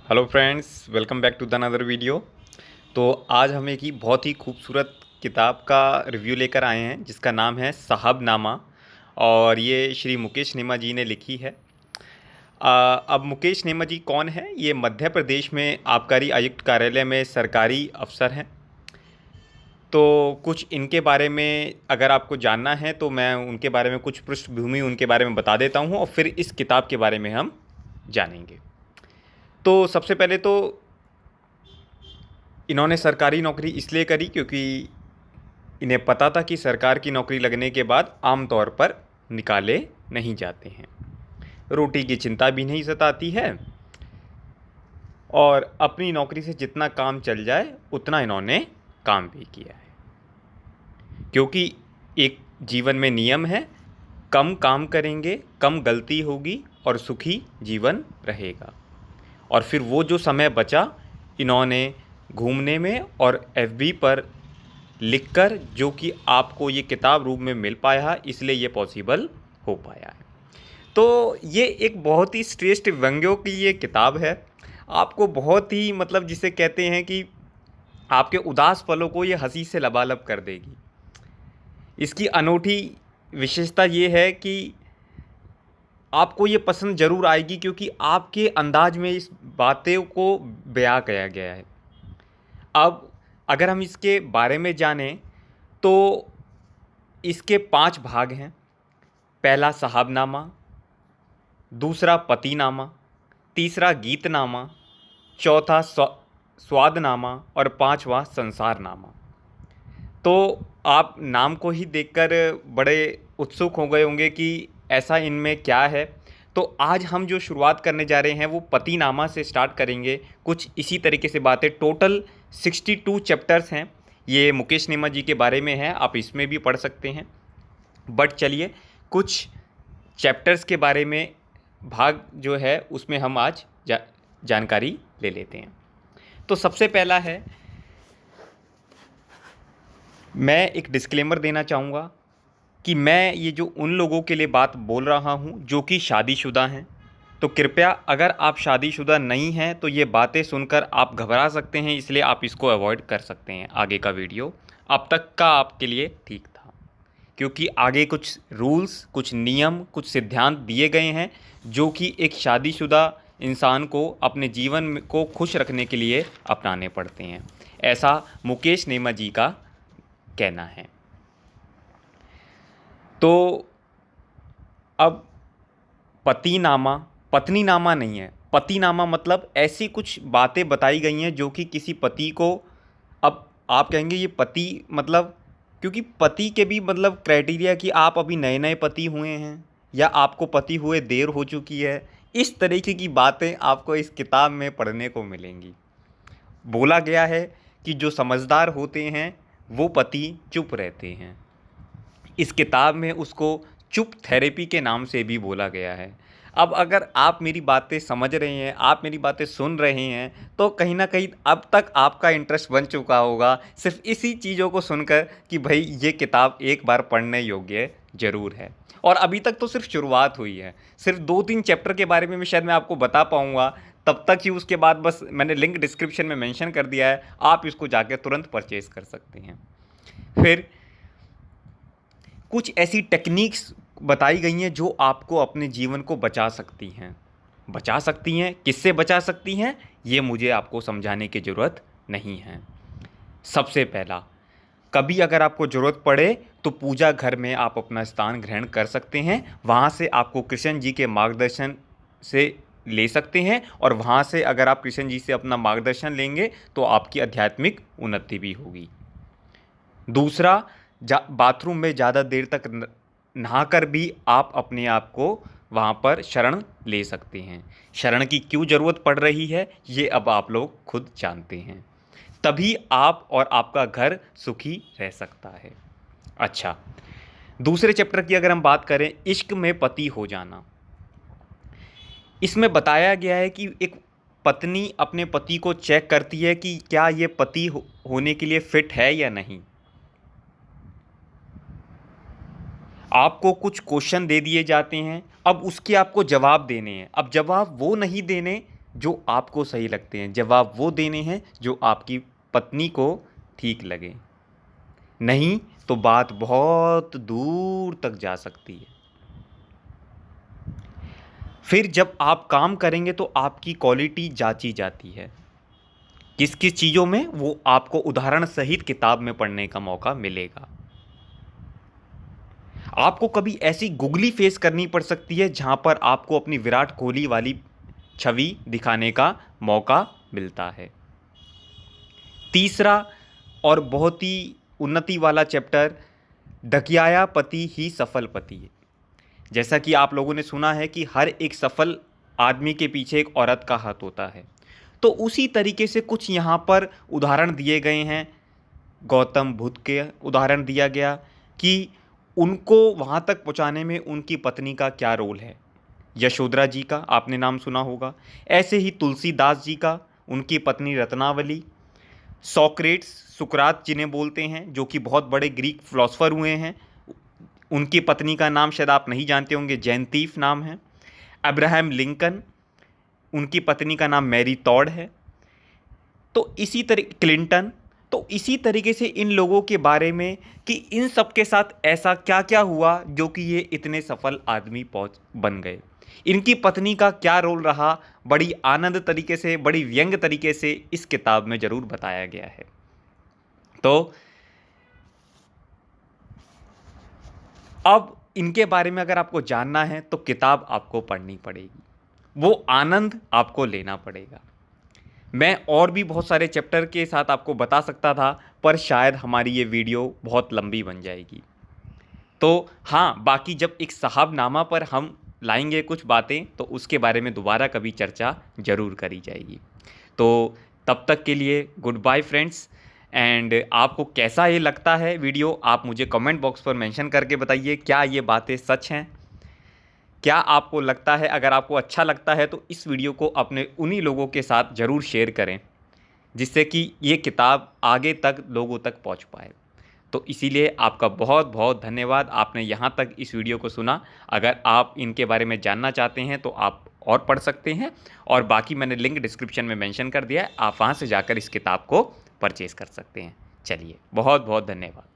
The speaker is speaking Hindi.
Hello friends, welcome back to the another video. तो आज हम एक ही बहुत ही खूबसूरत किताब का रिव्यू लेकर आए हैं जिसका नाम है साहबनामा और ये श्री मुकेश नेमा जी ने लिखी है। अब मुकेश नेमा जी कौन है? ये मध्य प्रदेश में आबकारी आयुक्त कार्यालय में सरकारी अफसर हैं। तो कुछ इनके बारे में अगर आपको जानना है तो मैं उनके बारे में कुछ पृष्ठभूमि उनके बारे में बता देता हूँ और फिर इस किताब के बारे में हम जानेंगे। तो सबसे पहले तो इन्होंने सरकारी नौकरी इसलिए करी क्योंकि इन्हें पता था कि सरकार की नौकरी लगने के बाद आम तौर पर निकाले नहीं जाते हैं, रोटी की चिंता भी नहीं सताती है और अपनी नौकरी से जितना काम चल जाए उतना इन्होंने काम भी किया है। क्योंकि एक जीवन में नियम है, कम काम करेंगे, कम गलती होगी और सुखी जीवन रहेगा। और फिर वो जो समय बचा इन्होंने घूमने में और एफबी पर लिखकर, जो कि आपको ये किताब रूप में मिल पाया है, इसलिए ये पॉसिबल हो पाया है। तो ये एक बहुत ही श्रेष्ठ व्यंग्यों की ये किताब है। आपको बहुत ही जिसे कहते हैं कि आपके उदास पलों को ये हंसी से लबालब कर देगी। इसकी अनूठी विशेषता ये है कि आपको ये पसंद ज़रूर आएगी क्योंकि आपके अंदाज में इस बातों को बयां किया गया है। अब अगर हम इसके बारे में जानें तो इसके 5 भाग हैं। पहला साहबनामा, दूसरा पतिनामा, तीसरा गीतनामा, चौथा स्वादनामा और पांचवा संसारनामा। तो आप नाम को ही देखकर बड़े उत्सुक हो गए होंगे कि ऐसा इनमें क्या है। तो आज हम जो शुरुआत करने जा रहे हैं वो पतिनामा से स्टार्ट करेंगे। कुछ इसी तरीके से बातें, टोटल 62 चैप्टर्स हैं। ये मुकेश नेमा जी के बारे में है, आप इसमें भी पढ़ सकते हैं। बट चलिए कुछ चैप्टर्स के बारे में भाग जो है उसमें हम आज जानकारी ले लेते हैं। तो सबसे पहला है, मैं एक डिस्क्लेमर देना चाहूँगा कि मैं ये जो उन लोगों के लिए बात बोल रहा हूँ जो कि शादीशुदा हैं, तो कृपया अगर आप शादीशुदा नहीं हैं तो ये बातें सुनकर आप घबरा सकते हैं, इसलिए आप इसको अवॉइड कर सकते हैं। आगे का वीडियो अब तक का आपके लिए ठीक था क्योंकि आगे कुछ रूल्स, कुछ नियम, कुछ सिद्धांत दिए गए हैं जो कि एक शादीशुदा इंसान को अपने जीवन को खुश रखने के लिए अपनाने पड़ते हैं, ऐसा मुकेश नेमा जी का कहना है। तो अब पतिनामा, पत्नीनामा नहीं है, पतिनामा मतलब ऐसी कुछ बातें बताई गई हैं जो कि किसी पति को, अब आप कहेंगे ये पति क्योंकि पति के भी क्राइटेरिया कि आप अभी नए नए पति हुए हैं या आपको पति हुए देर हो चुकी है, इस तरीके की बातें आपको इस किताब में पढ़ने को मिलेंगी। बोला गया है कि जो समझदार होते हैं वो पति चुप रहते हैं। इस किताब में उसको चुप थेरेपी के नाम से भी बोला गया है। अब अगर आप मेरी बातें समझ रहे हैं, आप मेरी बातें सुन रहे हैं, तो कहीं ना कहीं अब तक आपका इंटरेस्ट बन चुका होगा सिर्फ इसी चीज़ों को सुनकर कि भाई ये किताब एक बार पढ़ने योग्य ज़रूर है। और अभी तक तो सिर्फ शुरुआत हुई है, सिर्फ 2-3 चैप्टर के बारे में शायद मैं आपको बता पाऊँगा, तब तक ही। उसके बाद बस मैंने लिंक डिस्क्रिप्शन में मेंशन कर दिया है, आप इसको जाकर तुरंत परचेज़ कर सकते हैं। फिर कुछ ऐसी टेक्निक्स बताई गई हैं जो आपको अपने जीवन को बचा सकती हैं। किससे बचा सकती हैं ये मुझे आपको समझाने की ज़रूरत नहीं है। सबसे पहला, कभी अगर आपको ज़रूरत पड़े तो पूजा घर में आप अपना स्थान ग्रहण कर सकते हैं। वहाँ से आपको कृष्ण जी के मार्गदर्शन से ले सकते हैं और वहाँ से अगर आप कृष्ण जी से अपना मार्गदर्शन लेंगे तो आपकी आध्यात्मिक उन्नति भी होगी। दूसरा, बाथरूम में ज़्यादा देर तक नहाकर भी आप अपने आप को वहाँ पर शरण ले सकते हैं। शरण की क्यों ज़रूरत पड़ रही है ये अब आप लोग खुद जानते हैं। तभी आप और आपका घर सुखी रह सकता है। अच्छा, दूसरे चैप्टर की अगर हम बात करें, इश्क में पति हो जाना, इसमें बताया गया है कि एक पत्नी अपने पति को चेक करती है कि क्या ये पति होने के लिए फिट है या नहीं। आपको कुछ क्वेश्चन दे दिए जाते हैं, अब उसके आपको जवाब देने हैं। अब जवाब वो नहीं देने जो आपको सही लगते हैं, जवाब वो देने हैं जो आपकी पत्नी को ठीक लगे, नहीं तो बात बहुत दूर तक जा सकती है। फिर जब आप काम करेंगे तो आपकी क्वालिटी जांची जाती है, किस किस चीज़ों में, वो आपको उदाहरण सहित किताब में पढ़ने का मौका मिलेगा। आपको कभी ऐसी गुगली फेस करनी पड़ सकती है जहां पर आपको अपनी विराट कोहली वाली छवि दिखाने का मौका मिलता है। तीसरा और बहुत ही उन्नति वाला चैप्टर, ढकियाया पति ही सफल पति है। जैसा कि आप लोगों ने सुना है कि हर एक सफल आदमी के पीछे एक औरत का हाथ होता है, तो उसी तरीके से कुछ यहाँ पर उदाहरण दिए गए हैं। गौतम बुद्ध के उदाहरण दिया गया कि उनको वहाँ तक पहुँचाने में उनकी पत्नी का क्या रोल है। यशोधरा जी का आपने नाम सुना होगा, ऐसे ही तुलसीदास जी का, उनकी पत्नी रत्नावली, सोक्रेट्स, सुकरात जिन्हें बोलते हैं, जो कि बहुत बड़े ग्रीक फिलोसोफर हुए हैं, उनकी पत्नी का नाम शायद आप नहीं जानते होंगे, जैनतीफ नाम है। अब्राहम लिंकन, उनकी पत्नी का नाम मैरी टॉड है। तो इसी तरह क्लिंटन, तो इसी तरीके से इन लोगों के बारे में कि इन सब के साथ ऐसा क्या क्या हुआ जो कि ये इतने सफल आदमी बन गए, इनकी पत्नी का क्या रोल रहा, बड़ी आनंद तरीके से, बड़ी व्यंग तरीके से इस किताब में ज़रूर बताया गया है। तो अब इनके बारे में अगर आपको जानना है तो किताब आपको पढ़नी पड़ेगी, वो आनंद आपको लेना पड़ेगा। मैं और भी बहुत सारे चैप्टर के साथ आपको बता सकता था, पर शायद हमारी ये वीडियो बहुत लंबी बन जाएगी। तो हाँ, बाकी जब एक साहबनामा पर हम लाएंगे कुछ बातें, तो उसके बारे में दोबारा कभी चर्चा ज़रूर करी जाएगी। तो तब तक के लिए गुड बाय फ्रेंड्स। एंड आपको कैसा ये लगता है वीडियो, आप मुझे कमेंट बॉक्स पर मेंशन करके बताइए, क्या ये बातें सच हैं, क्या आपको लगता है। अगर आपको अच्छा लगता है तो इस वीडियो को अपने उन्हीं लोगों के साथ ज़रूर शेयर करें, जिससे कि ये किताब आगे तक लोगों तक पहुंच पाए। तो इसीलिए आपका बहुत बहुत धन्यवाद, आपने यहाँ तक इस वीडियो को सुना। अगर आप इनके बारे में जानना चाहते हैं तो आप और पढ़ सकते हैं, और बाकी मैंने लिंक डिस्क्रिप्शन में मेंशन कर दिया है, आप वहाँ से जाकर इस किताब को परचेज़ कर सकते हैं। चलिए, बहुत बहुत धन्यवाद।